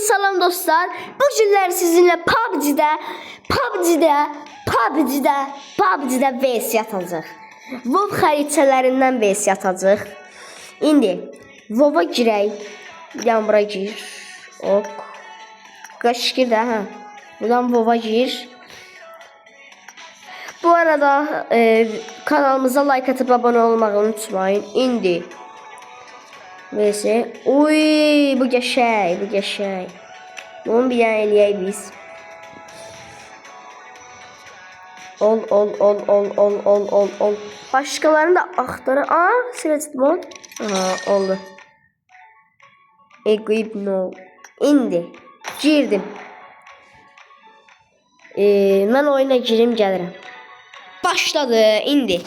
salam dostlar. Bu günler sizinle PUBG'də VS atacaq. WoW xəritələrindən VS atacaq. İndi WoW-a girək. Yağmura gir. Ok. Qaç gir də hə. Buradan WoW-a gir. Bu arada kanalımıza like atıp abone olmayı unutmayın. İndi VS. Uy, bu qəşəng. Bunu bir dənə eləyək biz. Ol. Başkalarını da axtarır. Sledgeborn. Oldu. Equipno. İndi girdim. Mən oyuna girim gəlirəm. Başladı indi.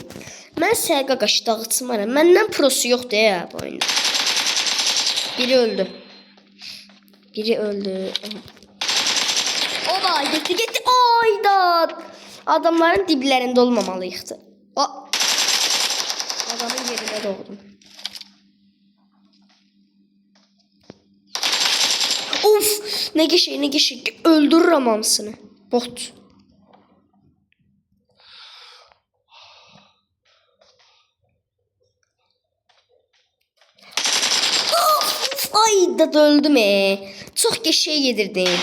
Mən səhə qaş dağıtmaram. Məndən prosu yoxdur ya bu oyunda. Biri öldü. Oba getdi. Ayda. Adamların diblərində olmamalıyıqdı. Adamın yerində doğdum. Of, nə qəşəng. Öldürürəm hamısını. Bot. Ayda öldüm. Çox qəşəng yedirdim.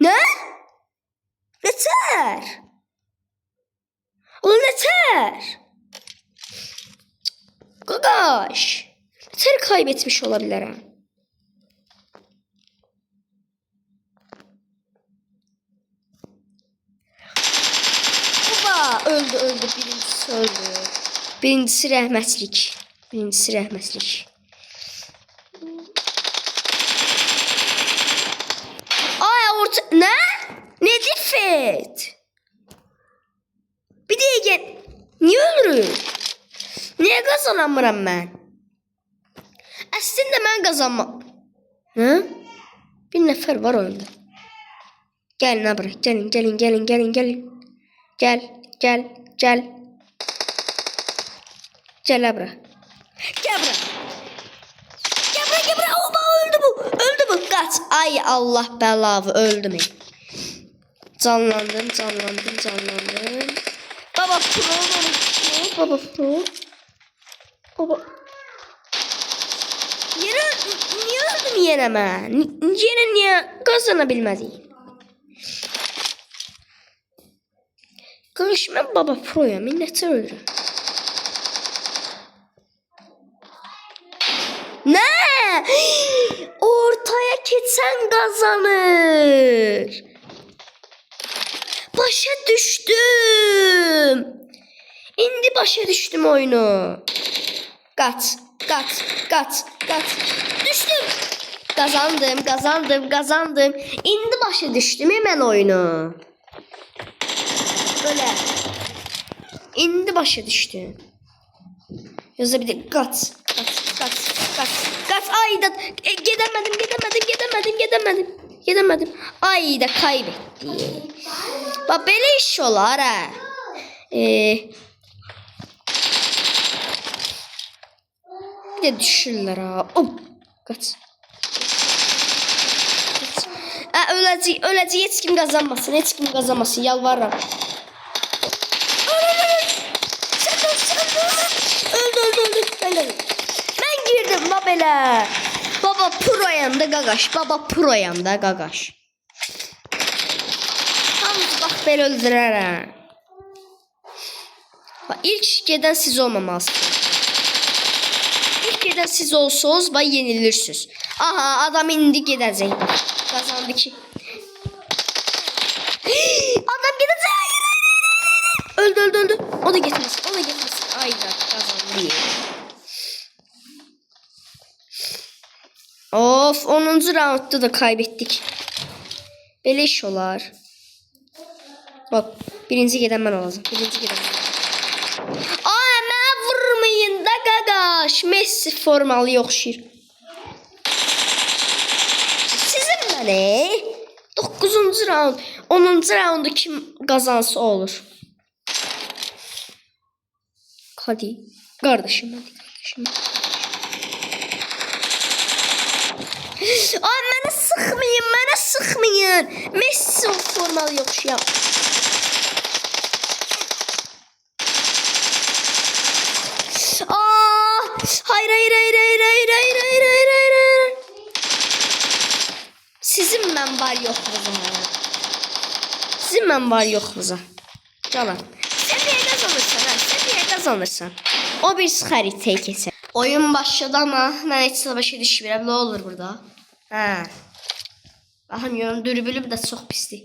Nə? Nətər? Ulan nətər? Qaqaş. Nətər kaybetmiş ola bilərəm? Oba, öldü. Birincisi öldü. Birincisi rəhmətlik. Nə? Ne difet? Bir dəqiqə. Niyə ölürüm? Niyə qazanamıram mən? Əslində mən qazanmam. Hə? Bir nəfər var oyunda. Gəlin abra. Gəlin. Gəl. Gəl abra. Oba öldü bu. Qaç. Ay Allah bəlavı öldüm. Canlandım. Baba pro. Baba. Niye öldüm yine mən? Niye qazanabilmədik? Qarış, mən baba proyam. Minnətə ölürüm. Ne? Ortaya keçən qazanır. Başa düştüm. İndi başa düştüm oyunu. Qaç. Düştüm. Qazandım. İndi başa düştüm mən oyunu. Böyle. İndi başa düştüm. Yoxsa bir de qaç. Ayda gedemedim. Ayda kaybetti. Bak böyle iş olar ha. Bir de düşürlər ha. Qaç. Öləcək. Heç kim qazanmasın. Yalvarıram. Öldü. Ben girdim babele. Baba proyam da qaqaş. Hamısı bax belə öldürərəm. İlk gedən siz olmamalısınız. İlk gedən siz olsanız yenilirsiniz. Aha, adam indi gedəcək. Qazandı ki. Adam gedəcək. Öldü. O da getməsin. Ayda qazandı. Of, 10. roundda da kaybettik. Belə iş olar. Bak, birinci gedən mən olacağım. Mənə vurmayın da qaqaş. Messi formalı yoxşir. Sizin mənə 9. round, 10. roundu kim qazansa olur. Hadi kardeşim. Ay, beni sıkmayın. Mənə sıxmayın. Messi formalı yoxşuyam. Hayır. Sizin mən var yoxluğuza. Sizin mən var yoxluğuza. Calan. Səviyyə qazanırsan, hə? Səviyyə qazanırsan. O bir xəritəyə keçər. Oyun başladı ama mən heç də başa düşmürəm. Nə olur burada? Hə. Baxın görün dürbülüm də çox pisdir.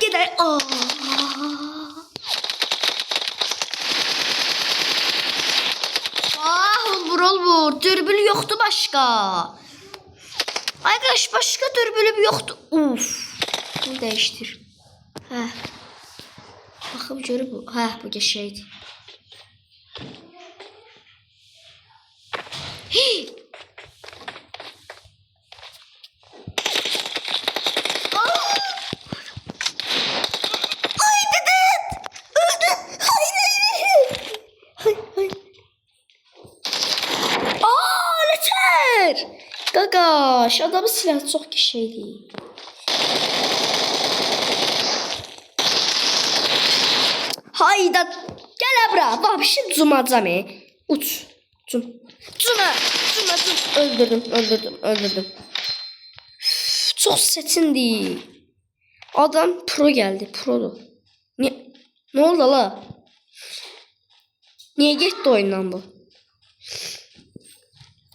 Gedər. Vur. Dürbül yoxdur başqa. Arkadaş başqa dürbülüm yoxdur. Uf. Bunu dəyişdir. Hə. Baxım görüm bu. Hə, bu qəşəngdir. Ay dedet. Öldü. Hayır. Leçer. Qaqaş, adamın silahı çox qəşəngdir. Hayda. Gel bura. Vahşi cumacam. Uç. Cum. Öldürdüm. Çok setindi. Adam pro geldi. Pro'du. Ne oldu la? Niye gitti oyundan bu?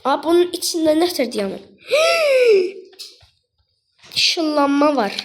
Aa, bunun içinde nedir diyanı? Işınlanma var.